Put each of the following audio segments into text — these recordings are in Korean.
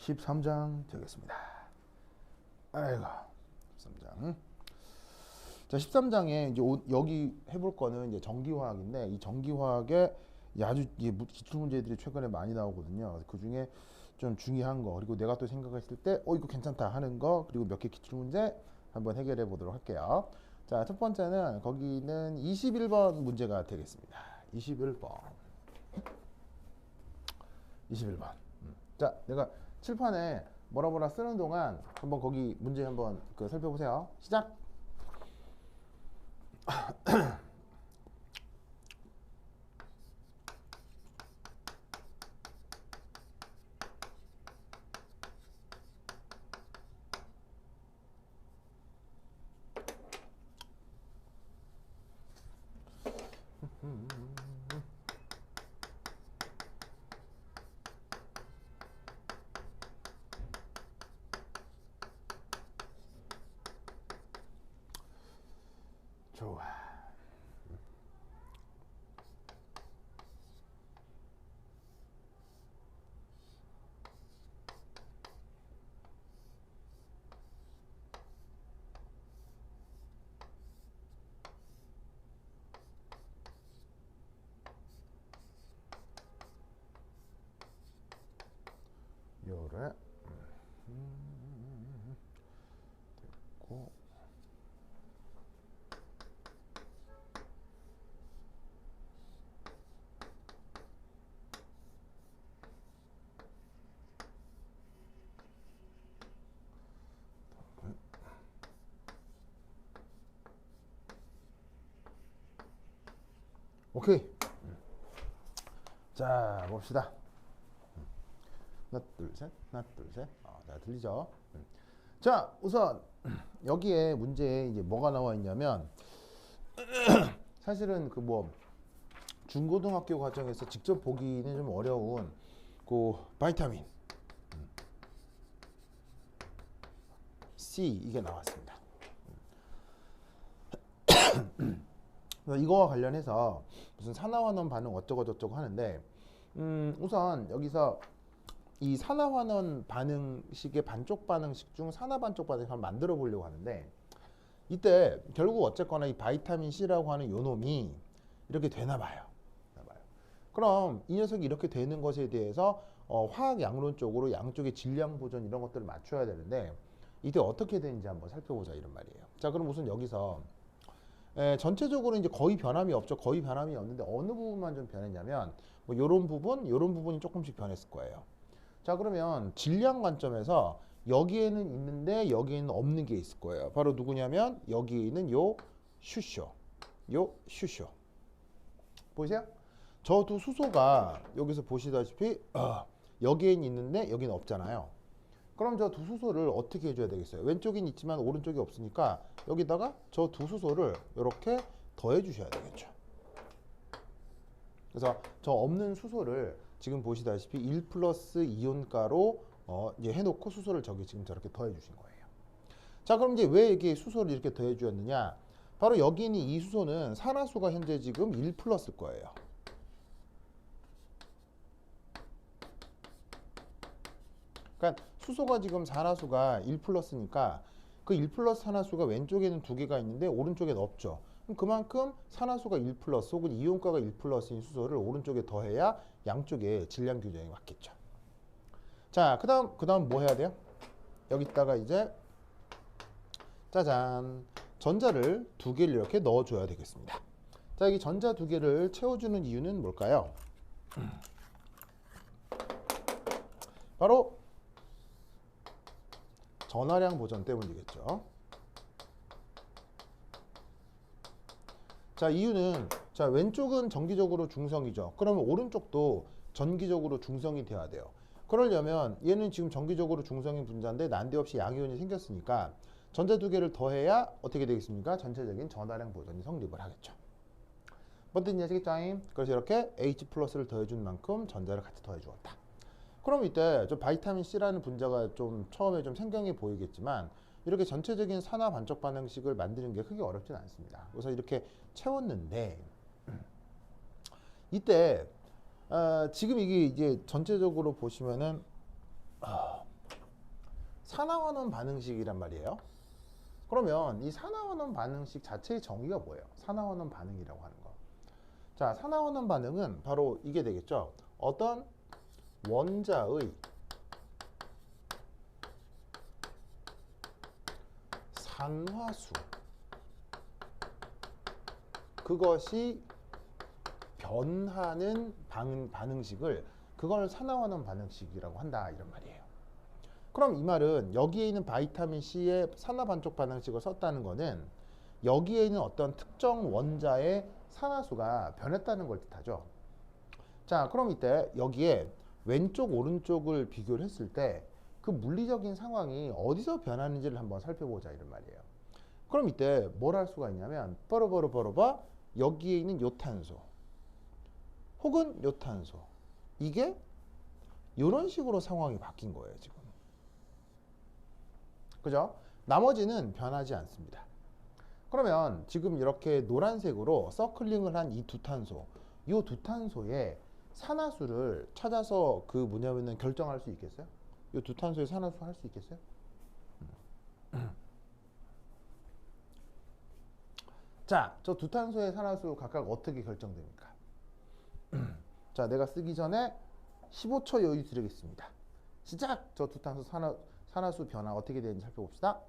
13장 되겠습니다. 아이고, 13장. 자, 13장에 이제 여기 해볼 거는 이제 전기화학인데, 이 전기화학에 아주 기출 문제들이 최근에 많이 나오거든요. 그 중에 좀 중요한 거, 그리고 내가 또 생각했을 때, 이거 괜찮다 하는 거, 그리고 몇 개 기출 문제 한번 해결해 보도록 할게요. 자, 첫 번째는 거기는 21번 문제가 되겠습니다. 21번. 21번. 자, 내가 칠판에 뭐라 쓰는 동안 한번 거기 문제 한번 살펴보세요. 시작. 좋아. 요래 됐고, 오케이. 자, 봅시다. 하나 둘 셋, 하나 둘 셋. 자, 들리죠? 자, 우선 여기에 문제에 이제 뭐가 나와 있냐면 사실은 중고등학교 과정에서 직접 보기는 좀 어려운 바이타민 C 이게 나왔습니다. 이거와 관련해서 무슨 산화환원 반응 어쩌고 저쩌고 하는데 우선 여기서 이 산화환원 반응식의 반쪽 반응식 중 산화 반쪽 반응식을 한번 만들어 보려고 하는데, 이때 결국 어쨌거나 이 바이타민 C라고 하는 요 놈이 이렇게 되나 봐요. 그럼 이 녀석이 이렇게 되는 것에 대해서 화학 양론적으로 양쪽의 질량 보존 이런 것들을 맞춰야 되는데, 이때 어떻게 되는지 한번 살펴보자 이런 말이에요. 자, 그럼 우선 여기서 전체적으로 이제 거의 변함이 없죠. 거의 변함이 없는데 어느 부분만 좀 변했냐면 요런 부분이 조금씩 변했을 거예요. 자, 그러면 질량 관점에서 여기에는 있는데 여기에는 없는 게 있을 거예요. 바로 누구냐면 여기에 있는 요 슈쇼. 보이세요? 저 두 수소가 여기서 보시다시피 여기에는 있는데 여기는 없잖아요. 그럼 저 두 수소를 어떻게 해줘야 되겠어요? 왼쪽엔 있지만 오른쪽이 없으니까 여기다가 저 두 수소를 이렇게 더해 주셔야 되겠죠. 그래서 저 없는 수소를 지금 보시다시피 1 플러스 이온가로 이제 해놓고 수소를 지금 저렇게 더해 주신 거예요. 자, 그럼 이제 왜 이게 수소를 이렇게 더해 주었느냐? 바로 여기 있는 이 수소는 산화수가 현재 지금 1 플러스일 거예요. 그러니까 수소가 지금 산화수가 1 플러스니까 그 1 플러스 산화수가 왼쪽에는 두 개가 있는데 오른쪽에는 없죠. 그럼 그만큼 산화수가 1 플러스 혹은 이온가가 1 플러스인 수소를 오른쪽에 더해야 양쪽에 질량 규정이 맞겠죠. 자, 그다음 뭐 해야 돼요? 여기다가 이제 짜잔, 전자를 두 개를 이렇게 넣어줘야 되겠습니다. 자, 여기 전자 두 개를 채워주는 이유는 뭘까요? 바로 전하량 보존 때문이겠죠. 자, 이유는 왼쪽은 정기적으로 중성이죠. 그러면 오른쪽도 전기적으로 중성이 돼야 돼요. 그러려면 얘는 지금 정기적으로 중성인 분자인데 난데없이 양이온이 생겼으니까 전자 두 개를 더해야 어떻게 되겠습니까? 전체적인 전하량 보존이 성립을 하겠죠. 뭔 뜻인지 아시겠죠? 그래서 이렇게 H 플러스를 더해준 만큼 전자를 같이 더해 주었다. 그럼 이때 저 바이타민 C라는 분자가 좀 처음에 좀 생경해 보이겠지만 이렇게 전체적인 산화 반쪽 반응식을 만드는 게 크게 어렵진 않습니다. 그래서 이렇게 채웠는데 이때 지금 이게 이제 전체적으로 보시면은 산화환원 반응식이란 말이에요. 그러면 이 산화환원 반응식 자체의 정의가 뭐예요? 산화환원 반응이라고 하는 거. 자, 산화환원 반응은 바로 이게 되겠죠. 어떤 원자의 산화수, 그것이 변하는 반응식을, 그걸 산화환원 반응식이라고 한다, 이런 말이에요. 그럼 이 말은 여기에 있는 바이타민 C의 산화반쪽 반응식을 썼다는 거는 여기에 있는 어떤 특정 원자의 산화수가 변했다는 걸 뜻하죠. 자, 그럼 이때 여기에 왼쪽 오른쪽을 비교를 했을 때 그 물리적인 상황이 어디서 변하는지를 한번 살펴보자, 이런 말이에요. 그럼 이때 뭘 할 수가 있냐면 봐 여기에 있는 요 탄소 혹은 요 탄소, 이게 이런 식으로 상황이 바뀐 거예요, 지금. 그죠? 나머지는 변하지 않습니다. 그러면 지금 이렇게 노란색으로 서클링을 한 이 두 탄소, 이 두 탄소의 산화수를 찾아서 그 뭐냐면은 결정할 수 있겠어요? 이 두 탄소의 산화수 할 수 있겠어요? 자, 저 두 탄소의 산화수 각각 어떻게 결정됩니까? 자, 내가 쓰기 전에 15초 여유 드리겠습니다. 시작! 저 두 탄소 산화수 변화 어떻게 되는지 살펴봅시다.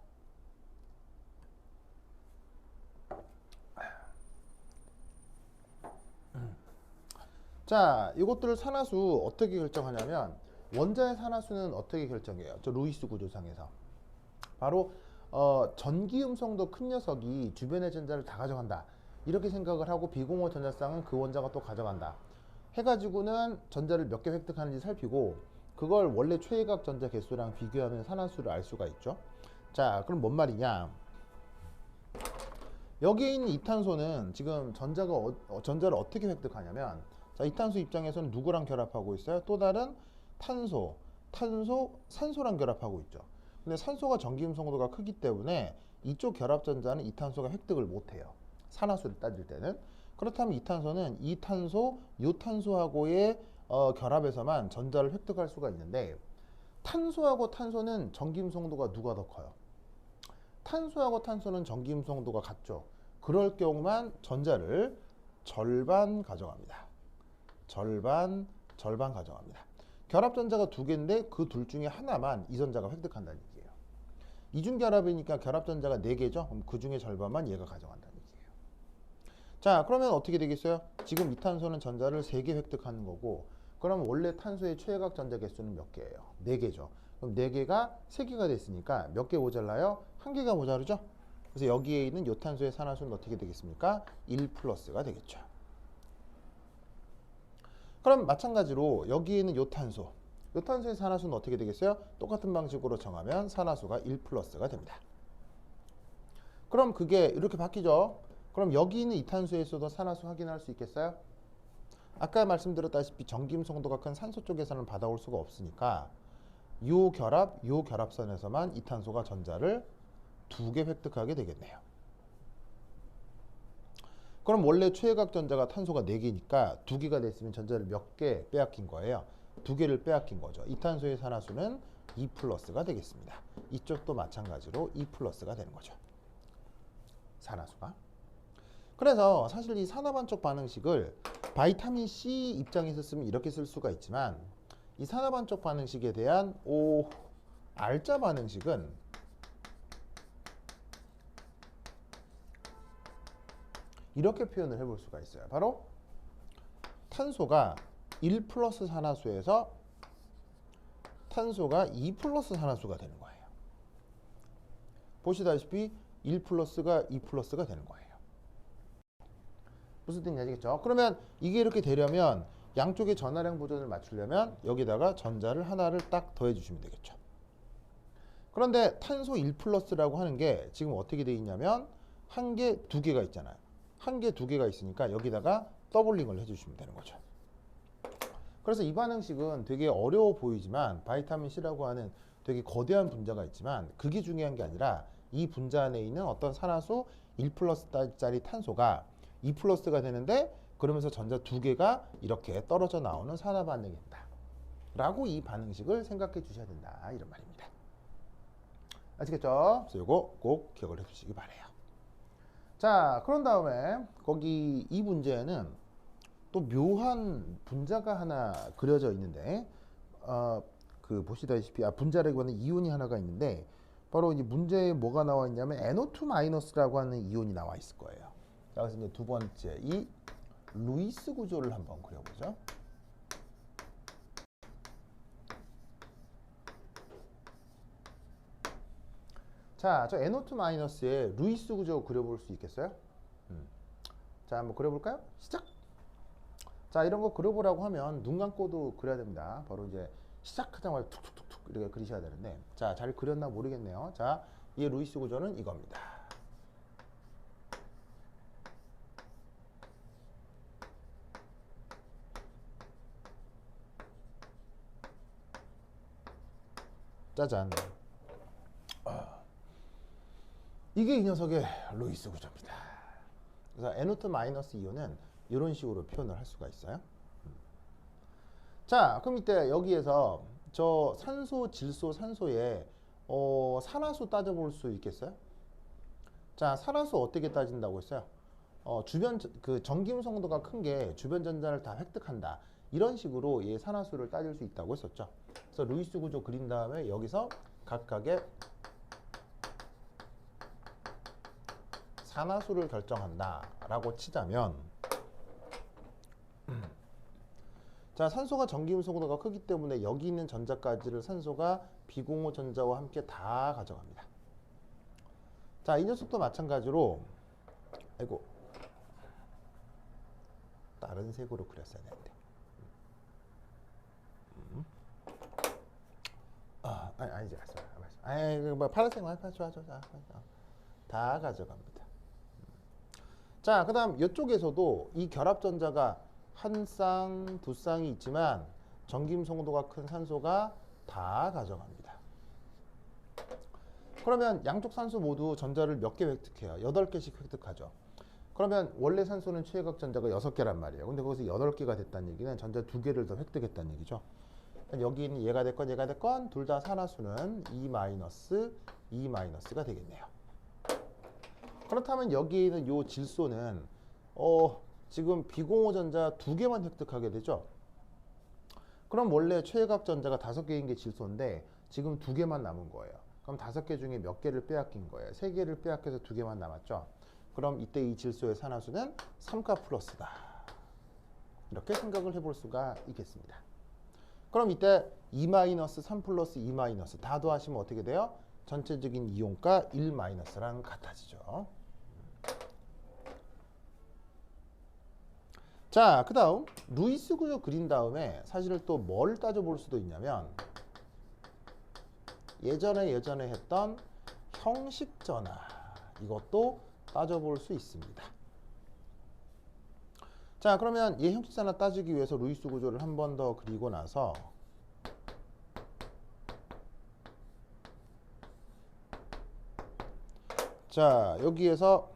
자, 이것들을 산화수 어떻게 결정하냐면 원자의 산화수는 어떻게 결정해요? 저 루이스 구조상에서 바로 전기음성도 큰 녀석이 주변의 전자를 다 가져간다, 이렇게 생각을 하고 비공허 전자쌍은 그 원자가 또 가져간다 해가지고는 전자를 몇 개 획득하는지 살피고 그걸 원래 최외각 전자 개수랑 비교하면 산화수를 알 수가 있죠. 자, 그럼 뭔 말이냐, 여기에 있는 이 탄소는 지금 전자를 어떻게 획득하냐면, 자, 이 탄소 입장에서는 누구랑 결합하고 있어요? 또 다른 산소랑 결합하고 있죠. 근데 산소가 전기음성도가 크기 때문에 이쪽 결합전자는 이 탄소가 획득을 못해요, 산화수를 따질 때는. 그렇다면 이 탄소는 이 탄소, 요 탄소하고의 결합에서만 전자를 획득할 수가 있는데, 탄소하고 탄소는 전기음성도가 누가 더 커요? 탄소하고 탄소는 전기음성도가 같죠. 그럴 경우만 전자를 절반 가져갑니다. 절반 가져갑니다. 결합전자가 두 개인데 그 둘 중에 하나만 이 전자가 획득한다는 얘기예요. 이중결합이니까 결합전자가 네 개죠. 그럼 그 중에 절반만 얘가 가져간다는 얘기예요. 자, 그러면 어떻게 되겠어요? 지금 이 탄소는 전자를 3개 획득하는 거고, 그럼 원래 탄소의 최외각 전자 개수는 몇 개예요? 4개죠. 그럼 4개가 3개가 됐으니까 몇 개 모자라요? 1개가 모자르죠? 그래서 여기에 있는 요 탄소의 산화수는 어떻게 되겠습니까? 1 플러스가 되겠죠. 그럼 마찬가지로 여기에 있는 요 탄소의 산화수는 어떻게 되겠어요? 똑같은 방식으로 정하면 산화수가 1 플러스가 됩니다. 그럼 그게 이렇게 바뀌죠? 그럼 여기 있는 이 탄소에서도 산화수 확인할 수 있겠어요? 아까 말씀드렸다시피 전기음성도가 큰 산소 쪽에서는 받아올 수가 없으니까 요 결합선에서만 이 탄소가 전자를 2개 획득하게 되겠네요. 그럼 원래 최외각 전자가 탄소가 4개니까 2개가 됐으면 전자를 몇 개 빼앗긴 거예요? 2개를 빼앗긴 거죠. 이 탄소의 산화수는 2 플러스가 되겠습니다. 이쪽도 마찬가지로 2 플러스가 되는 거죠, 산화수가. 그래서 사실 이 산화반쪽 반응식을 바이타민 C 입장에서 쓰면 이렇게 쓸 수가 있지만, 이 산화반쪽 반응식에 대한 R자 반응식은 이렇게 표현을 해볼 수가 있어요. 바로 탄소가 1 플러스 산화수에서 탄소가 2 플러스 산화수가 되는 거예요. 보시다시피 1 플러스가 2 플러스가 되는 거예요. 무슨 뜻인지 아시겠죠? 그러면 이게 이렇게 되려면 양쪽의 전하량 보존을 맞추려면 여기다가 전자를 하나를 딱 더해 주시면 되겠죠. 그런데 탄소 1 플러스라고 하는 게 지금 어떻게 되어 있냐면 1개, 2개가 있잖아요. 1개, 2개가 있으니까 여기다가 더블링을 해주시면 되는 거죠. 그래서 이 반응식은 되게 어려워 보이지만, 바이타민 C라고 하는 되게 거대한 분자가 있지만 그게 중요한 게 아니라 이 분자 안에 있는 어떤 산화수 1 플러스짜리 탄소가 2 플러스가 되는데, 그러면서 전자 2개가 이렇게 떨어져 나오는 산화 반응이 있다 라고 이 반응식을 생각해 주셔야 된다, 이런 말입니다. 아시겠죠? 그래서 이거 꼭 기억을 해주시기 바래요. 자, 그런 다음에 거기 이 문제에는 또 묘한 분자가 하나 그려져 있는데, 그 보시다시피 분자라기보다는 이온이 하나가 있는데, 바로 이제 문제에 뭐가 나와 있냐면 NO2-라고 하는 이온이 나와 있을 거예요. 자, 그래서 이제 두 번째 이 루이스 구조를 한번 그려보죠. 자, 저 NO2-의 루이스 구조 그려볼 수 있겠어요? 자, 한번 그려볼까요? 시작! 자, 이런 거 그려보라고 하면 눈 감고도 그려야 됩니다. 바로 이제 시작하자마자 툭툭툭툭 이렇게 그리셔야 되는데, 자, 잘 그렸나 모르겠네요. 자, 이 루이스 구조는 이겁니다. 짜잔. 이게 이 녀석의 루이스 구조입니다. 그래서 NO2- 이온은 이런 식으로 표현을 할 수가 있어요. 자, 그럼 이때 여기에서 저 산소, 질소, 산소에 산화수 따져볼 수 있겠어요? 자, 산화수 어떻게 따진다고 했어요? 주변 그 전기음 성도가 큰 게 주변 전자를 다 획득한다. 이런 식으로 이 산화수를 따질 수 있다고 했었죠. 그래서 루이스 구조 그린 다음에 여기서 각각의 산화수를 결정한다라고 치자면, 자, 산소가 전기음 성도가 크기 때문에 여기 있는 전자까지를 산소가 비공호 전자와 함께 다 가져갑니다. 자, 이 녀석도 마찬가지로, 아이고, 다른 색으로 그렸어야 되는데. 아니지, 알았어. 뭐 파란색만 좋아. 다 가져갑니다. 자, 그 다음 이쪽에서도 이 결합전자가 한 쌍, 두 쌍이 있지만 전기음 성도가 큰 산소가 다 가져갑니다. 그러면 양쪽 산소 모두 전자를 몇 개 획득해요? 8개씩 획득하죠. 그러면 원래 산소는 최외각 전자가 6개란 말이에요. 근데 거기서 8개가 됐다는 얘기는 전자 2개를 더 획득했다는 얘기죠. 여기 있는 얘가 됐건 둘 다 산화수는 E-가 되겠네요. 그렇다면 여기 있는 요 질소는 지금 비공호 전자 2개만 획득하게 되죠. 그럼 원래 최외각 전자가 5개인 게 질소인데 지금 2개만 남은 거예요. 그럼 5개 중에 몇 개를 빼앗긴 거예요? 3개를 빼앗겨서 2개만 남았죠. 그럼 이때 이 질소의 산화수는 3가 플러스다. 이렇게 생각을 해볼 수가 있겠습니다. 그럼 이때 2-3 플러스 2- 다 더하시면 어떻게 돼요? 전체적인 이온가 1-랑 같아지죠. 자, 그 다음 루이스 구조 그린 다음에 사실 또 뭘 따져볼 수도 있냐면 예전에 했던 형식 전화, 이것도 따져볼 수 있습니다. 자, 그러면 이 형식 전화 따지기 위해서 루이스 구조를 한 번 더 그리고 나서, 자, 여기에서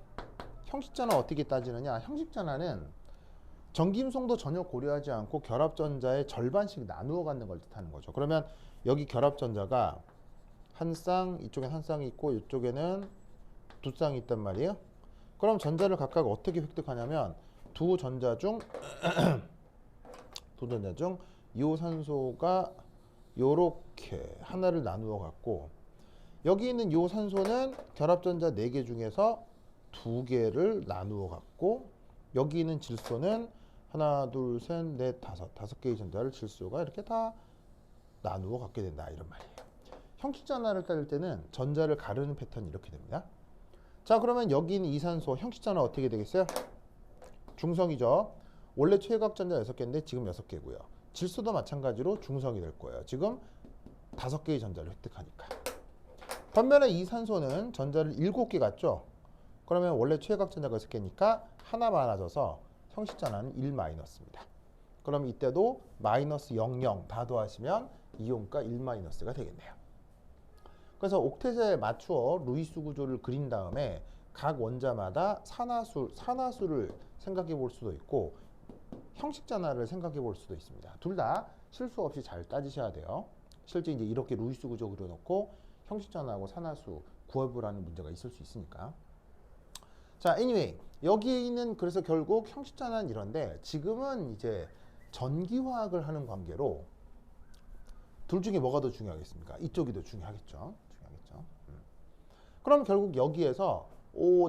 형식 전화 어떻게 따지느냐? 형식 전화는 전기임 성도 전혀 고려하지 않고 결합전자의 절반씩 나누어 갖는 걸 뜻하는 거죠. 그러면 여기 결합전자가 한 쌍, 이쪽엔 한 쌍이 있고 이쪽에는 두 쌍이 있단 말이에요. 그럼 전자를 각각 어떻게 획득하냐면 두 전자 중 이 산소가 요렇게 하나를 나누어 갖고, 여기 있는 이 산소는 결합전자 4개 중에서 2개를 나누어 갖고, 여기 있는 질소는 하나, 둘, 셋, 넷, 다섯 개의 전자를 질소가 이렇게 다 나누어 갖게 된다, 이런 말이에요. 형식 전화를 따질 때는 전자를 가르는 패턴이 이렇게 됩니다. 자, 그러면 여기 있는 이산소 형식 전화 어떻게 되겠어요? 중성이죠. 원래 최외각 전자 6개인데 지금 6개고요. 질소도 마찬가지로 중성이 될 거예요. 지금 5개의 전자를 획득하니까. 반면에 이산소는 전자를 7개 갖죠. 그러면 원래 최외각 전자가 6개니까 하나 많아져서 형식 전화는 1-입니다. 그럼 이때도 마이너스 00 다 더하시면 이온가 1-가 되겠네요. 그래서 옥텟에 맞추어 루이스 구조를 그린 다음에 각 원자마다 산화수를 생각해 볼 수도 있고 형식 전화를 생각해 볼 수도 있습니다. 둘 다 실수 없이 잘 따지셔야 돼요. 실제 이제 이렇게 루이스 구조 그려놓고 형식전하고 산화수 구해보라는 문제가 있을 수 있으니까. 자, anyway 여기는 그래서 결국 형식전환 이런데 지금은 이제 전기화학을 하는 관계로 둘 중에 뭐가 더 중요하겠습니까? 이쪽이 더 중요하겠죠. 그럼 결국 여기에서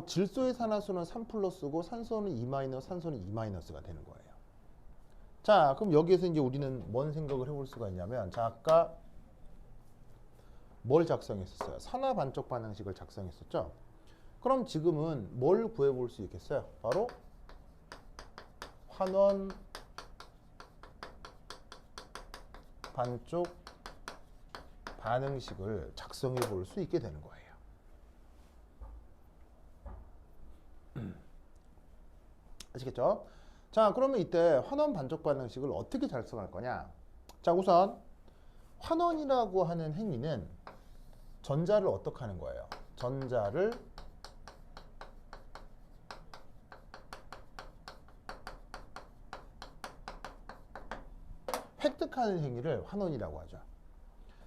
질소의 산화수는 3 플러스고 산소는 2 마이너스, 산소는 2 마이너스가 되는 거예요. 자, 그럼 여기에서 이제 우리는 뭔 생각을 해볼 수가 있냐면, 자, 아까 뭘 작성했었어요? 산화 반쪽 반응식을 작성했었죠? 그럼 지금은 뭘 구해볼 수 있겠어요? 바로 환원 반쪽 반응식을 작성해 볼 수 있게 되는 거예요. 아시겠죠? 자, 그러면 이때 환원 반쪽 반응식을 어떻게 작성할 거냐? 자, 우선 환원이라고 하는 행위는 전자를 어떻게 하는 거예요? 전자를 획득하는 행위를 환원이라고 하죠.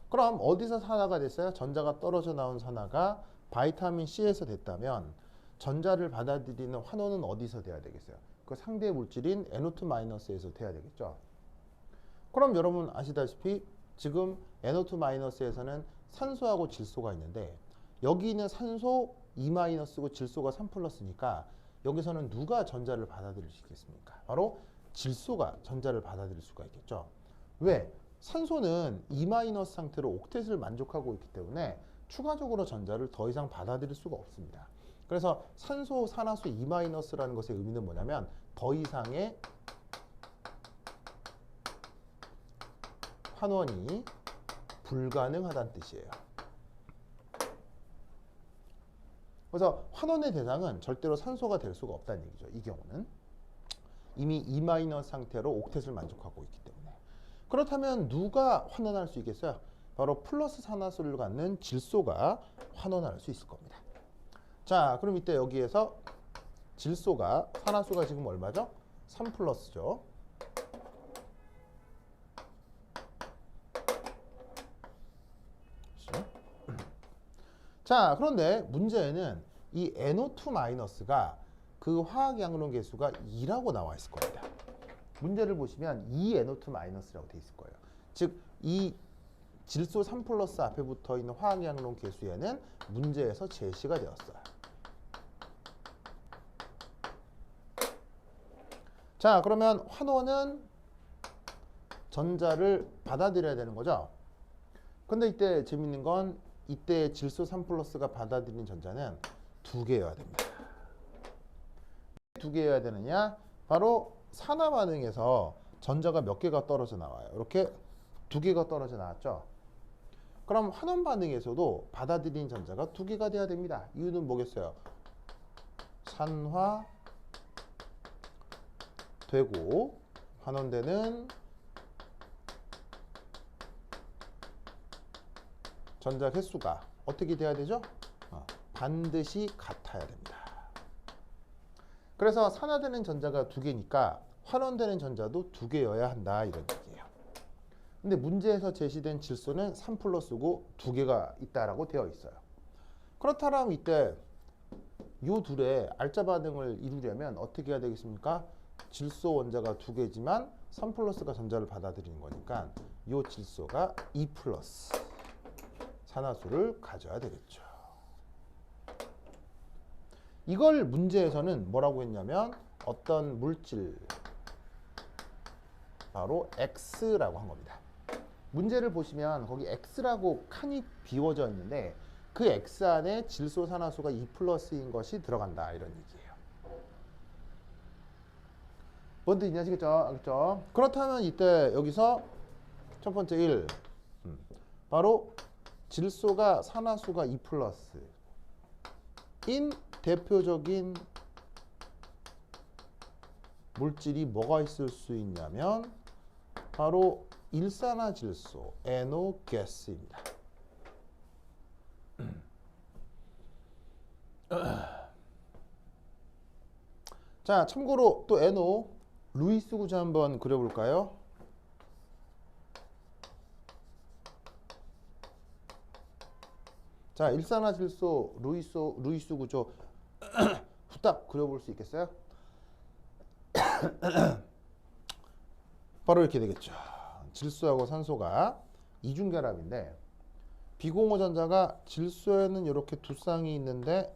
그럼 어디서 산화가 됐어요? 전자가 떨어져 나온 산화가 바이타민 C에서 됐다면 전자를 받아들이는 환원은 어디서 돼야 되겠어요? 그 상대 물질인 NO2-에서 돼야 되겠죠. 그럼 여러분 아시다시피 지금 NO2-에서는 산소하고 질소가 있는데 여기 있는 산소 2-고 질소가 3 플러스니까 여기서는 누가 전자를 받아들일 수 있겠습니까? 바로 질소가 전자를 받아들일 수가 있겠죠. 왜? 산소는 2- 상태로 옥텟을 만족하고 있기 때문에 추가적으로 전자를 더 이상 받아들일 수가 없습니다. 그래서 산소 산화수 2-라는 것의 의미는 뭐냐면 더 이상의 환원이 불가능하다는 뜻이에요. 그래서 환원의 대상은 절대로 산소가 될 수가 없다는 얘기죠. 이 경우는 이미 2- 상태로 옥텟을 만족하고 있기 때문에. 그렇다면 누가 환원할 수 있겠어요? 바로 플러스 산화수를 갖는 질소가 환원할 수 있을 겁니다. 자, 그럼 이때 여기에서 질소가 산화수가 지금 얼마죠? 3 플러스죠. 자, 그런데 문제는 이 NO2-가 그 화학 양론 계수가 2라고 나와 있을 겁니다. 문제를 보시면 2NO2-라고 돼 있을 거예요. 즉, 이 질소 3 플러스 앞에 붙어 있는 화학 양론 계수에는 문제에서 제시가 되었어요. 자, 그러면 환원은 전자를 받아들여야 되는 거죠. 근데 이때 재밌는 건 이때 질소 3 플러스가 받아들이는 전자는 2개여야 됩니다. 2개여야 되느냐? 바로 산화 반응에서 전자가 몇 개가 떨어져 나와요. 이렇게 2개가 떨어져 나왔죠. 그럼 환원 반응에서도 받아들이는 전자가 2개가 돼야 됩니다. 이유는 뭐겠어요? 산화 되고 환원되는 전자 횟수가 어떻게 돼야 되죠? 반드시 같아야 됩니다. 그래서 산화되는 전자가 2개니까 환원되는 전자도 2개여야 한다 이런 얘기예요. 근데 문제에서 제시된 질소는 3 플러스고 2개가 있다라고 되어 있어요. 그렇다면 이때 이 둘의 알짜 반응을 이루려면 어떻게 해야 되겠습니까? 질소 원자가 2개지만 3 플러스가 전자를 받아들이는 거니까 이 질소가 2 플러스 산화수를 가져야 되겠죠. 이걸 문제에서는 뭐라고 했냐면 어떤 물질 바로 X라고 한 겁니다. 문제를 보시면 거기 X라고 칸이 비워져 있는데 그 X 안에 질소 산화수가 2 플러스인 것이 들어간다 이런 얘기예요. 뭔 뜻인지 아시겠죠? 알겠죠? 그렇다면 이때 여기서 첫 번째 1 바로 질소가 산화수가 2 플러스 인 대표적인 물질이 뭐가 있을 수 있냐면 바로 일산화질소 NO 가스입니다. 자, 참고로 또 NO 루이스 구조 한번 그려볼까요? 자, 일산화질소 루이스 구조 후딱 그려볼 수 있겠어요? 바로 이렇게 되겠죠. 질소하고 산소가 이중결합인데 비공호 전자가 질소에는 이렇게 두 쌍이 있는데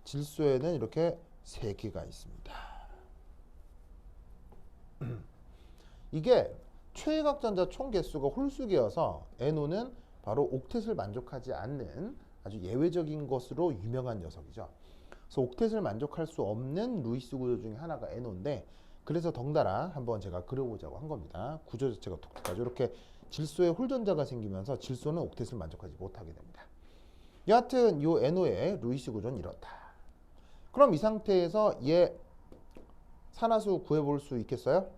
질소에는 이렇게 세 개가 있습니다. 이게 최외각 전자 총 개수가 홀수개여서 NO는 바로 옥텟을 만족하지 않는 아주 예외적인 것으로 유명한 녀석이죠. 그래서 옥텟을 만족할 수 없는 루이스 구조 중에 하나가 NO인데 그래서 덩달아 한번 제가 그려보자고 한 겁니다. 구조 자체가 독특하죠. 이렇게 질소에 홀전자가 생기면서 질소는 옥텟을 만족하지 못하게 됩니다. 여하튼 이 NO의 루이스 구조는 이렇다. 그럼 이 상태에서 얘 산화수 구해볼 수 있겠어요?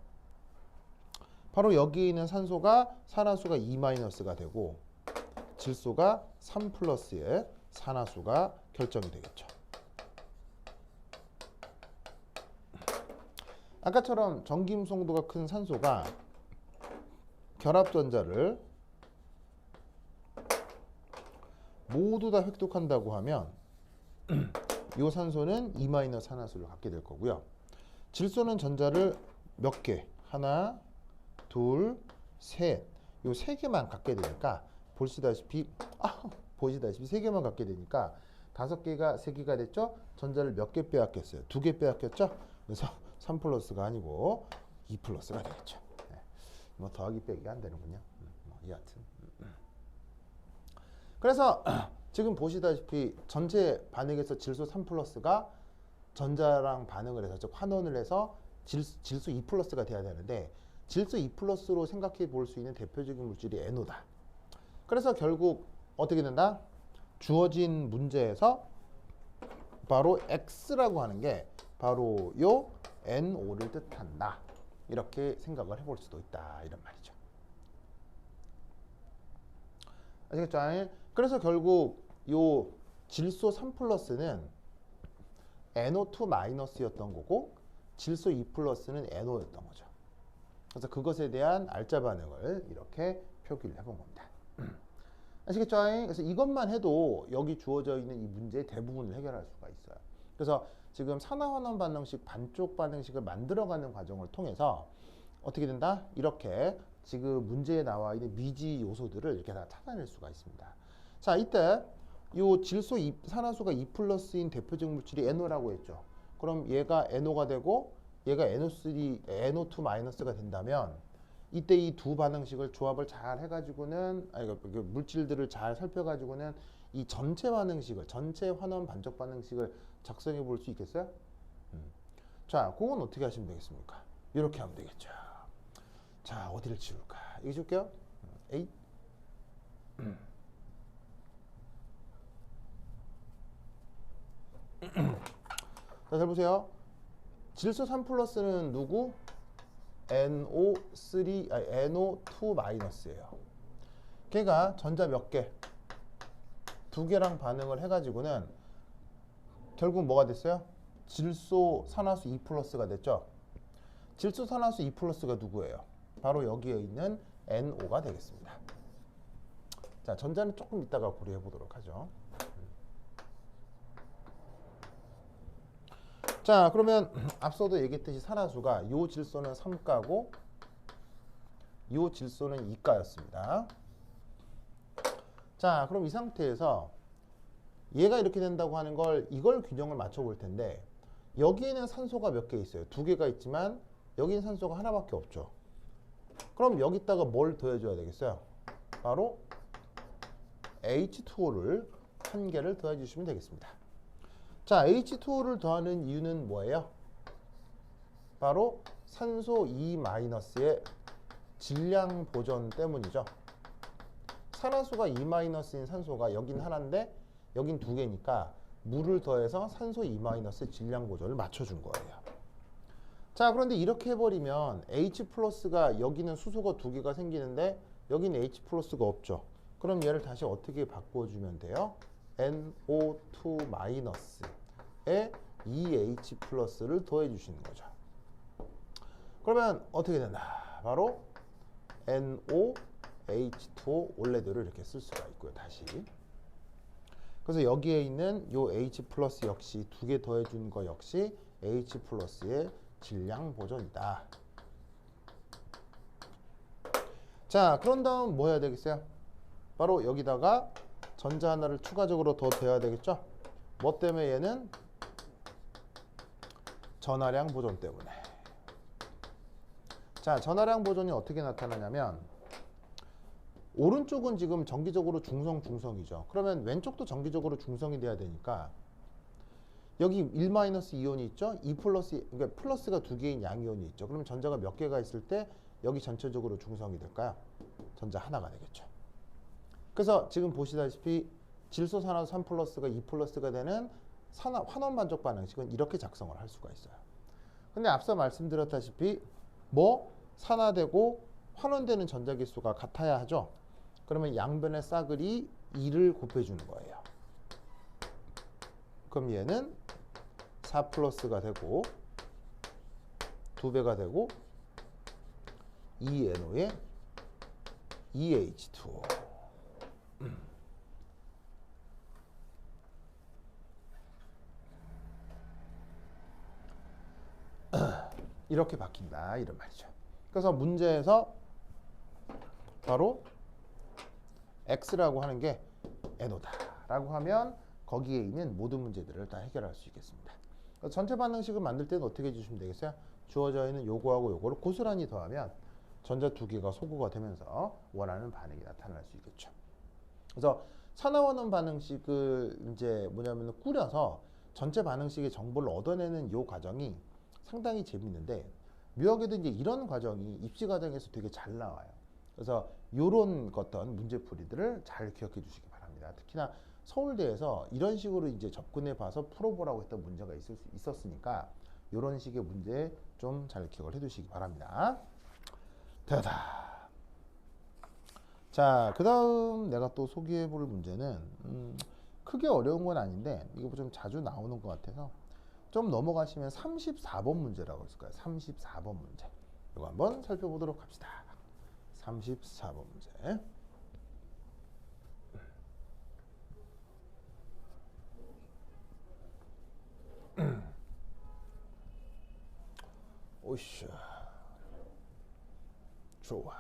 바로 여기 있는 산소가 산화수가 2-가 되고 질소가 3+의 산화수가 결정이 되겠죠. 아까처럼 전기임성도가 큰 산소가 결합전자를 모두 다 획득한다고 하면 이 산소는 2- 산화수를 갖게 될 거고요. 질소는 전자를 몇 개? 하나, 둘, 셋. 요 세 개만 갖게 되니까 보시다시피 세 개만 갖게 되니까 5개가 3개가 됐죠? 전자를 몇 개 빼앗겼어요? 2개 빼앗겼죠? 그래서 3+가 아니고 2+가 되겠죠. 네. 뭐 더하기 빼기가 안 되는군요. 여하튼. 그래서 지금 보시다시피 전체 반응에서 질소 3+가 전자랑 반응을 해서 즉 환원을 해서 질소 2+가 돼야 되는데 질소 2+로 생각해 볼 수 있는 대표적인 물질이 NO다. 그래서 결국 어떻게 된다? 주어진 문제에서 바로 X라고 하는 게 바로 요 NO를 뜻한다. 이렇게 생각을 해볼 수도 있다. 이런 말이죠. 아시겠죠? 그래서 결국 요 질소 3+는 NO2-였던 거고 질소 2+는 NO였던 거죠. 그래서 그것에 대한 알짜 반응을 이렇게 표기를 해본 겁니다. 아시겠죠? 그래서 이것만 해도 여기 주어져 있는 이 문제의 대부분을 해결할 수가 있어요. 그래서 지금 산화환원 반응식, 반쪽 반응식을 만들어가는 과정을 통해서 어떻게 된다? 이렇게 지금 문제에 나와 있는 미지 요소들을 이렇게 다 찾아낼 수가 있습니다. 자, 이때 이 질소 산화수가 2+인 대표적 물질이 NO라고 했죠. 그럼 얘가 NO가 되고 얘가 NO2-가 된다면 이때 이 두 반응식을 조합을 잘 해가지고는 물질들을 잘 살펴가지고는 이 전체 반응식을 전체 환원 반쪽 반응식을 작성해 볼 수 있겠어요? 자, 그건 어떻게 하시면 되겠습니까? 이렇게 하면 되겠죠. 자, 어디를 지울까? 여기 지울게요. A. 자, 잘 보세요. 질소 3+는 누구? NO2-예요. 걔가 전자 몇 개? 2개랑 반응을 해가지고는 결국 뭐가 됐어요? 질소 산화수 2+가 됐죠. 질소 산화수 2+가 누구예요? 바로 여기에 있는 NO가 되겠습니다. 자, 전자는 조금 이따가 고려해 보도록 하죠. 자, 그러면 앞서도 얘기했듯이 산화수가 요 질소는 3가고 요 질소는 2가였습니다. 자, 그럼 이 상태에서 얘가 이렇게 된다고 하는 걸 이걸 균형을 맞춰 볼 텐데 여기에는 산소가 몇 개 있어요? 2개가 있지만 여기는 산소가 하나밖에 없죠. 그럼 여기다가 뭘 더해줘야 되겠어요? 바로 H2O를 한 개를 더해 주시면 되겠습니다. 자, H2O를 더하는 이유는 뭐예요? 바로 산소 2-의 질량 보존 때문이죠. 산화수가 2-인 산소가 여긴 하나인데 여긴 2개니까 물을 더해서 산소 2-의 질량 보존을 맞춰준 거예요. 자, 그런데 이렇게 해버리면 H+가 여기는 수소가 2개가 생기는데 여기는 H+가 없죠. 그럼 얘를 다시 어떻게 바꿔주면 돼요? NO2-에 2H+를 더해 주시는 거죠. 그러면 어떻게 된다? 바로 NOH2O 원래대로 이렇게 쓸 수가 있고요. 다시. 그래서 여기에 있는 요 H 플러스 역시 두 개 더해준 거 역시 H 플러스의 질량 보존이다. 자, 그런 다음 뭐 해야 되겠어요? 바로 여기다가 전자 하나를 추가적으로 더 대야 되겠죠? 뭐 때문에 얘는? 전하량 보존 때문에. 자, 전하량 보존이 어떻게 나타나냐면 오른쪽은 지금 정기적으로 중성이죠. 그러면 왼쪽도 정기적으로 중성이 돼야 되니까 여기 1-이온이 있죠? 2 플러스, 그러니까 플러스가 두 개인 양이온이 있죠. 그러면 전자가 몇 개가 있을 때 여기 전체적으로 중성이 될까요? 전자 하나가 되겠죠. 그래서 지금 보시다시피 질소산화도 3 플러스가 2 플러스가 되는 환원 반쪽 반응식은 이렇게 작성을 할 수가 있어요. 근데 앞서 말씀드렸다시피 뭐 산화되고 환원되는 전자기수가 같아야 하죠. 그러면 양변의 싸그리 2를 곱해주는 거예요. 그럼 얘는 4 플러스가 되고 2배가 되고 2NO에 2H2O. 이렇게 바뀐다 이런 말이죠. 그래서 문제에서 바로 X라고 하는 게 NO다 라고 하면 거기에 있는 모든 문제들을 다 해결할 수 있겠습니다. 전체 반응식을 만들 때는 어떻게 해주시면 되겠어요? 주어져 있는 요거하고 요거를 고스란히 더하면 전자 두 개가 소구가 되면서 원하는 반응이 나타날 수 있겠죠. 그래서 산화원원 반응식을 이제 뭐냐면 꾸려서 전체 반응식의 정보를 얻어내는 요 과정이 상당히 재밌는데 묘하게도 이제 이런 과정이 입시 과정에서 되게 잘 나와요. 그래서 요런 어떤 문제풀이들을 잘 기억해 주시기 바랍니다. 특히나 서울대에서 이런 식으로 이제 접근해 봐서 풀어보라고 했던 문제가 있었으니까 요런 식의 문제 좀 잘 기억을 해 두시기 바랍니다. 됐다. 자, 그 다음 내가 또 소개해 볼 문제는 크게 어려운 건 아닌데 이거 좀 자주 나오는 것 같아서 좀 넘어가시면 34번 문제라고 있을 거예요. 34번 문제. 이거 한번 살펴보도록 합시다. 34번 문제. 오이씨. 좋아.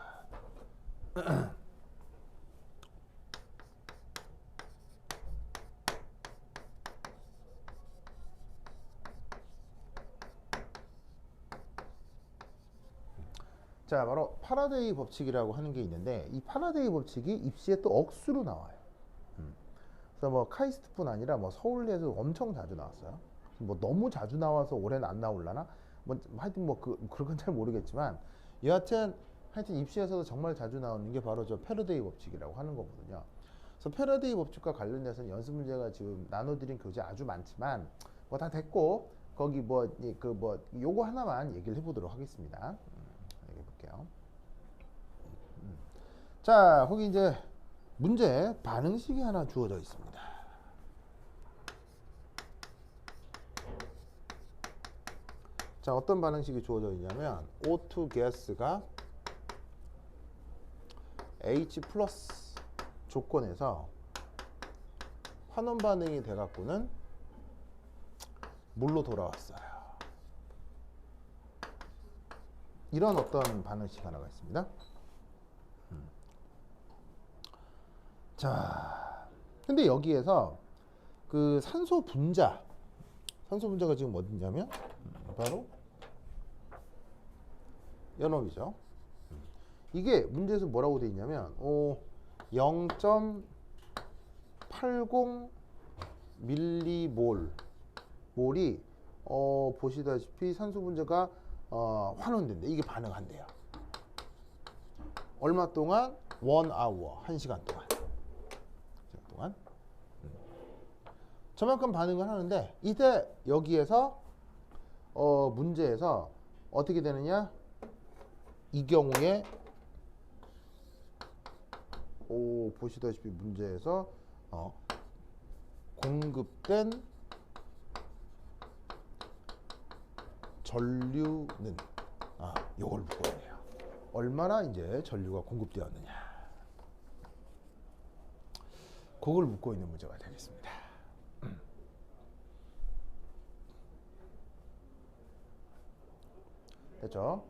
자, 바로 파라데이 법칙이라고 하는 게 있는데 이 파라데이 법칙이 입시에 또 억수로 나와요. 그래서 뭐 카이스트뿐 아니라 뭐 서울대에서 엄청 자주 나왔어요. 뭐 너무 자주 나와서 올해는 안 나올라나? 뭐 하여튼 뭐 그런 건 잘 모르겠지만 여하튼 하여튼 입시에서도 정말 자주 나오는 게 바로 저 패러데이 법칙이라고 하는 거거든요. 그래서 패러데이 법칙과 관련돼서는 연습 문제가 지금 나눠드린 교재 아주 많지만 뭐 다 됐고 거기 요거 하나만 얘기를 해보도록 하겠습니다. 얘기해 볼게요. 자, 거기 이제 문제 반응식이 하나 주어져 있습니다. 자, 어떤 반응식이 주어져 있냐면 O2 가스가 H 플러스 조건에서 환원 반응이 돼 갖고는 물로 돌아왔어요. 이런 어떤 반응식 하나가 있습니다. 자, 근데 여기에서 그 산소 분자가 지금 어디냐면 바로 연업이죠. 이게 문제에서 뭐라고 돼 있냐면 0.80 밀리몰 몰이 보시다시피 산소 분자가 환원된대. 이게 반응한대요. 얼마 동안? 1hour, 1시간 동안. 저만큼 반응을 하는데 이때 여기에서 문제에서 어떻게 되느냐? 이 경우에 보시다시피 문제에서 공급된 전류는 요걸 묻거든요. 얼마나 이제 전류가 공급되었느냐. 그걸 묻고 있는 문제가 되겠습니다. 됐죠?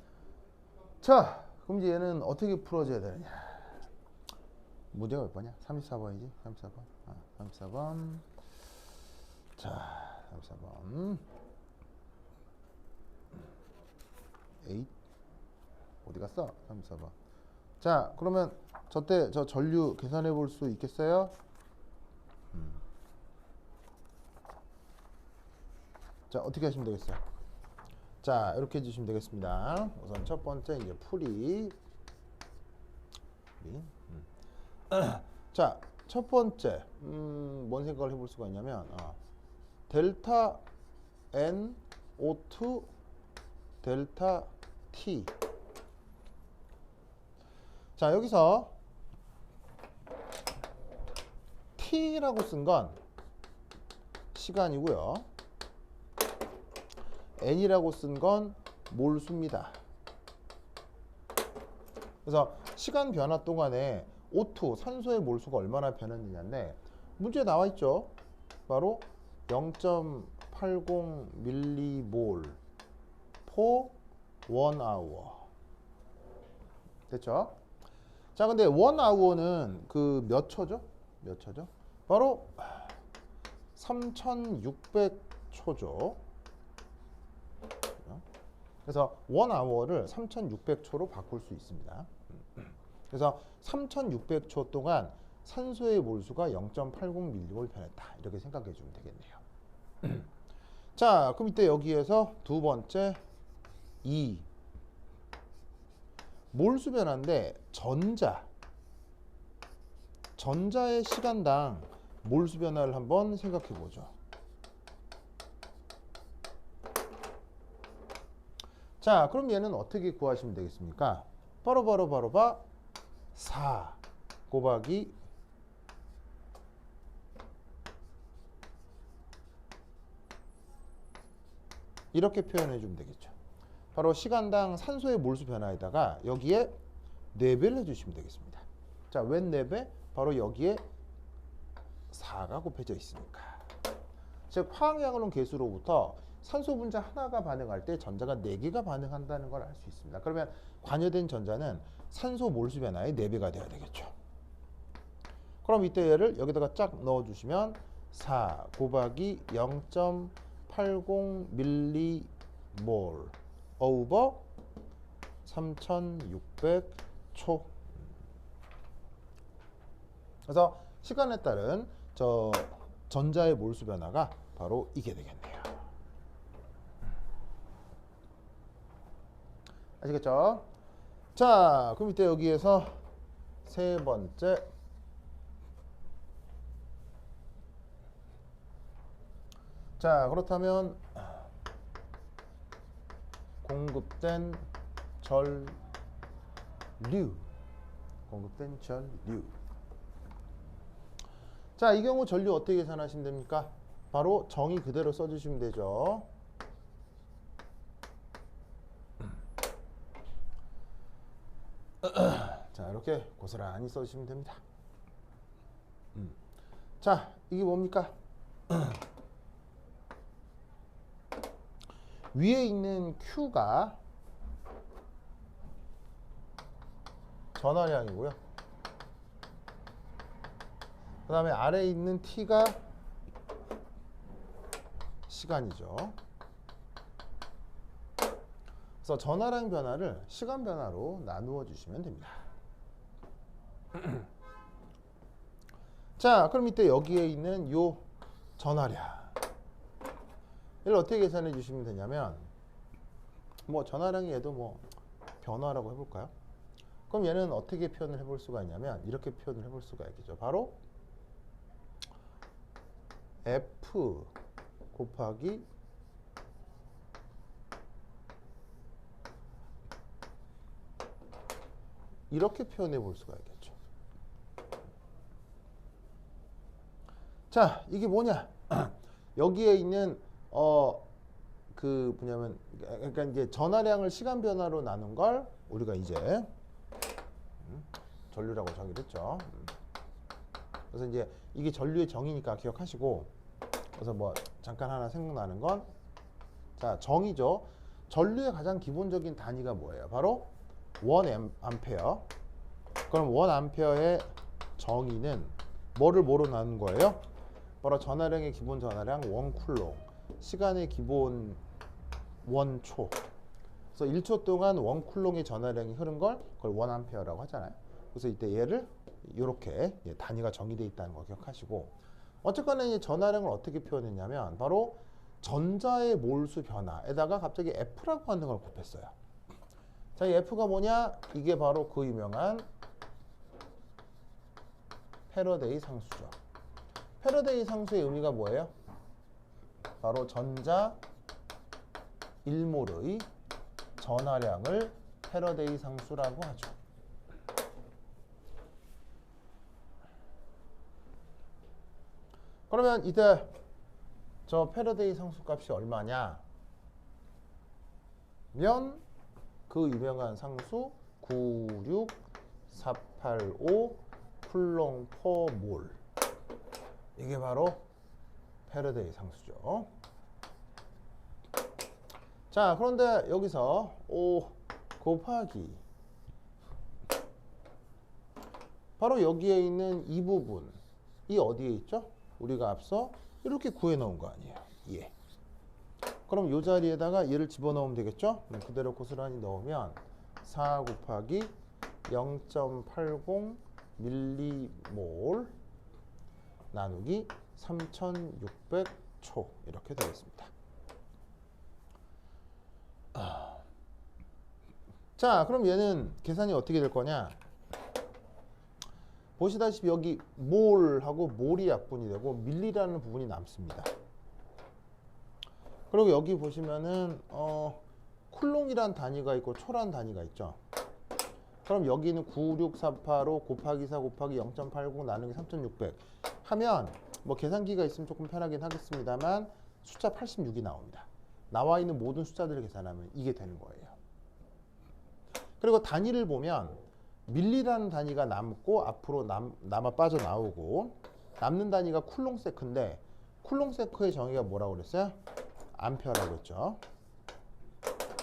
자, 그럼 이제 얘는 어떻게 풀어줘야 되느냐? 문제가 몇 번이야? 34번이지? 34번. 34번. 자, 34번. 8. 어디 갔어? 34번. 자, 그러면 저때 저 전류 계산해 볼 수 있겠어요? 자, 어떻게 하시면 되겠어요? 자, 이렇게 해주시면 되겠습니다. 우선 첫 번째 이제 풀이. 자, 첫 번째 뭔 생각을 해볼 수가 있냐면 델타 N O2 델타 T. 자, 여기서 T라고 쓴 건 시간이고요. N이라고 쓴 건 몰수입니다. 그래서 시간 변화 동안에 O2 산소의 몰수가 얼마나 변했느냐인데 문제에 나와 있죠. 바로 0.80 밀리몰 per 1hour. 됐죠? 자, 근데 1hour는 그 몇 초죠? 몇 초죠? 바로 3600초죠. 그래서 1hour를 3600초로 바꿀 수 있습니다. 그래서 3600초 동안 산소의 몰수가 0.80ml 변했다. 이렇게 생각해 주면 되겠네요. 자, 그럼 이때 여기에서 두 번째 2. 몰수 변화인데 전자의 시간당 몰수 변화를 한번 생각해 보죠. 자, 그럼 얘는 어떻게 구하시면 되겠습니까? 바로 4 곱하기 이렇게 표현해 주면 되겠죠. 바로 시간당 산소의 몰수 변화에다가 여기에 4배를 해주시면 되겠습니다. 자, 웬 4배? 바로 여기에 4가 곱해져 있으니까. 즉 화학약으로는 개수로부터 산소 분자 하나가 반응할 때 전자가 4개가 반응한다는 걸 알 수 있습니다. 그러면 관여된 전자는 산소 몰수 변화의 4배가 되어야 되겠죠. 그럼 이때 얘를 여기다가 쫙 넣어주시면 4 곱하기 0.80 밀리몰 over 3600초. 그래서 시간에 따른 저 전자의 몰수 변화가 바로 이게 되겠네요. 아시겠죠? 자, 그럼 이때 여기에서 세 번째 자, 그렇다면 공급된 전류 자, 이 경우 전류 어떻게 계산하시면 됩니까? 바로 정의 그대로 써주시면 되죠. 자, 이렇게 고스란히 써주시면 됩니다. 자, 이게 뭡니까? 위에 있는 Q가 전화량이고요. 그 다음에 아래에 있는 T가 시간이죠. 그래서 전화량 변화를 시간 변화로 나누어 주시면 됩니다. 자, 그럼 이때 여기에 있는 요 전화량 이걸 어떻게 계산해 주시면 되냐면 뭐 전화량이 얘도 뭐 변화라고 해볼까요? 그럼 얘는 어떻게 표현을 해볼 수가 있냐면 이렇게 표현을 해볼 수가 있겠죠. 바로 F 곱하기 이렇게 표현해 볼 수가 있겠죠. 자, 이게 뭐냐? 여기에 있는 그 뭐냐면 그러니까 이제 전하량을 시간 변화로 나눈 걸 우리가 이제 전류라고 정의를 했죠. 그래서 이제 이게 전류의 정의니까 기억하시고 그래서 뭐 잠깐 하나 생각나는 건 자, 정의죠. 전류의 가장 기본적인 단위가 뭐예요? 바로 1A. 그럼 1A의 정의는 뭐로 나눈 거예요? 바로 전하량의 기본 전하량 1쿨롱, 시간의 기본 1초. 그래서 1초 동안 1쿨롱의 전하량이 흐른 걸 그걸 1A라고 하잖아요. 그래서 이때 얘를 이렇게 단위가 정의되어 있다는 거 기억하시고, 어쨌거나 이 전하량을 어떻게 표현했냐면 바로 전자의 몰수 변화에다가 갑자기 F라고 하는 걸 곱했어요. 자, 이 F가 뭐냐? 이게 바로 그 유명한 패러데이 상수죠. 패러데이 상수의 의미가 뭐예요? 바로 전자 1몰의 전하량을 패러데이 상수라고 하죠. 그러면 이때 저 패러데이 상수 값이 얼마냐? 면 그 유명한 상수 96485 쿨롱 퍼 몰. 이게 바로 패러데이 상수죠. 자, 그런데 여기서 5 곱하기 바로 여기에 있는 이 부분이 어디에 있죠? 우리가 앞서 이렇게 구해 놓은 거 아니에요. 예. 그럼 이 자리에다가 얘를 집어넣으면 되겠죠? 그대로 고스란히 넣으면 4 곱하기 0.80 밀리몰 나누기 3600초 이렇게 되겠습니다. 자, 그럼 얘는 계산이 어떻게 될 거냐? 보시다시피 여기 몰하고 몰이 약분이 되고 밀리라는 부분이 남습니다. 그리고 여기 보시면은 쿨롱이란 단위가 있고 초란 단위가 있죠. 그럼 여기는 96485 곱하기 4 곱하기 0.80 나누기 3600 하면 뭐 계산기가 있으면 조금 편하긴 하겠습니다만 숫자 86이 나옵니다. 나와 있는 모든 숫자들을 계산하면 이게 되는 거예요. 그리고 단위를 보면 밀리라는 단위가 남고 앞으로 남아 빠져나오고, 남는 단위가 쿨롱세크인데 쿨롱세크의 정의가 뭐라고 그랬어요? 암페어라고 했죠.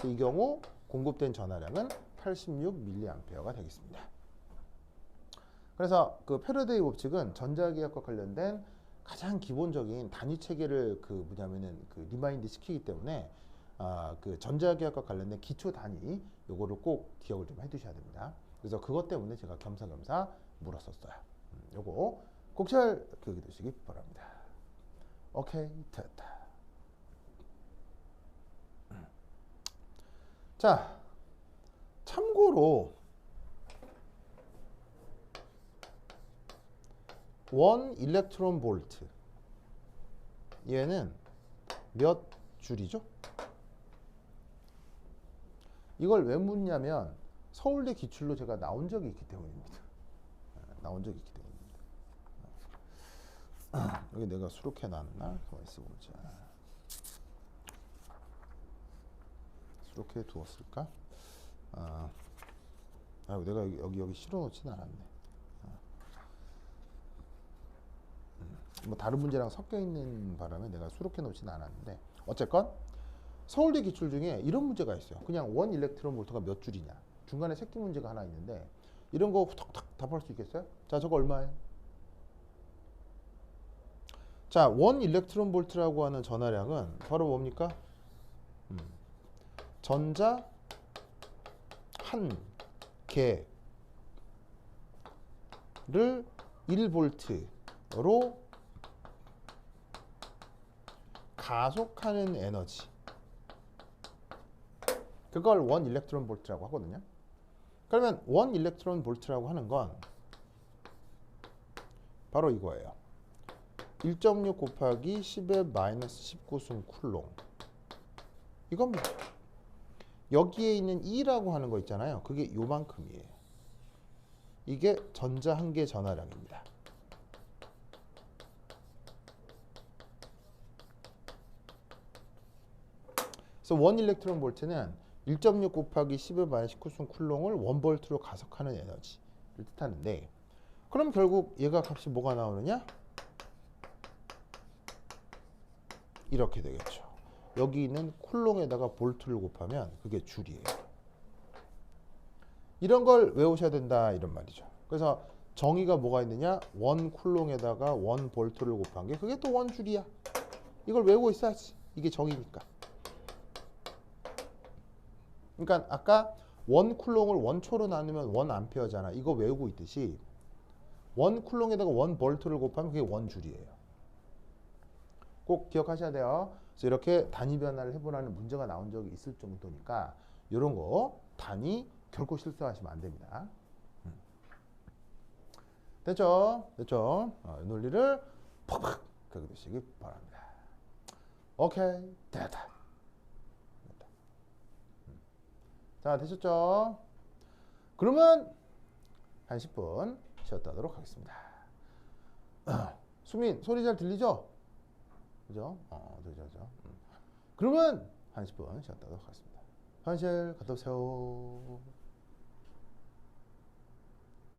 이 경우 공급된 전하량은 86mA가 되겠습니다. 그래서 그 패러데이 법칙은 전자기학과 관련된 가장 기본적인 단위 체계를 그 리마인드 시키기 때문에 그 전자기학과 관련된 기초 단위 요거를 꼭 기억을 좀 해두셔야 됩니다. 그래서 그것 때문에 제가 겸사겸사 물었었어요. 요거 꼭 잘 기억해 두시기 바랍니다. 오케이, 됐다. 자, 참고로 원 일렉트론 볼트 얘는 몇 줄이죠? 이걸 왜 묻냐면 서울대 기출로 제가 나온 적이 있기 때문입니다. 나온 적이 있기 때문입니다. 여기 내가 수록해 놨나? 가만히 있어 보자. 수록해 두었을까? 내가 여기 실어 놓지는 않았네. 뭐 다른 문제랑 섞여 있는 바람에 내가 수록해 놓지는 않았는데, 어쨌건 서울대 기출 중에 이런 문제가 있어요. 그냥 원 일렉트론 볼트가 몇 줄이냐, 중간에 새끼 문제가 하나 있는데 이런 거 탁탁 답할 수 있겠어요? 자, 저거 얼마예요? 자, 원 일렉트론 볼트라고 하는 전하량은 바로 뭡니까? 전자 한 개를 1볼트로 가속하는 에너지, 그걸 원 일렉트론 볼트라고 하거든요. 그러면 원 일렉트론 볼트라고 하는 건 바로 이거예요. 1.6 곱하기 10의 마이너스 19승 쿨롱, 이겁니다. 여기에 있는 E라고 하는 거 있잖아요. 그게 요만큼이에요. 이게 전자 한 개 전하량입니다. 그래서 원 일렉트론 볼트는 1.6 곱하기 10의 마이너스 19승 쿨롱을 원볼트로 가속하는 에너지를 뜻하는데, 그럼 결국 얘가 값이 뭐가 나오느냐? 이렇게 되겠죠. 여기 있는 쿨롱에다가 볼트를 곱하면 그게 줄이에요. 이런 걸 외우셔야 된다 이런 말이죠. 그래서 정의가 뭐가 있느냐? 원 쿨롱에다가 원 볼트를 곱한 게 그게 또 원 줄이야. 이걸 외우고 있어야지. 이게 정의니까. 그러니까 아까 원 쿨롱을 원초로 나누면 원 암페어잖아. 이거 외우고 있듯이 원 쿨롱에다가 원 볼트를 곱하면 그게 원 줄이에요. 꼭 기억하셔야 돼요. 그래서 이렇게 단위 변화를 해보라는 문제가 나온 적이 있을 정도니까 이런 거 단위 결코 실수하시면 안 됩니다. 됐죠? 됐죠? 이 논리를 팍팍 긁으시기 바랍니다. 오케이, 됐다. 자, 되셨죠? 그러면 한 10분 쉬었다 하도록 하겠습니다. 수민, 소리 잘 들리죠? 그죠? 들리죠? 그러면 한 10분 쉬었다 하도록 하겠습니다. 화장실 갔다 오세요.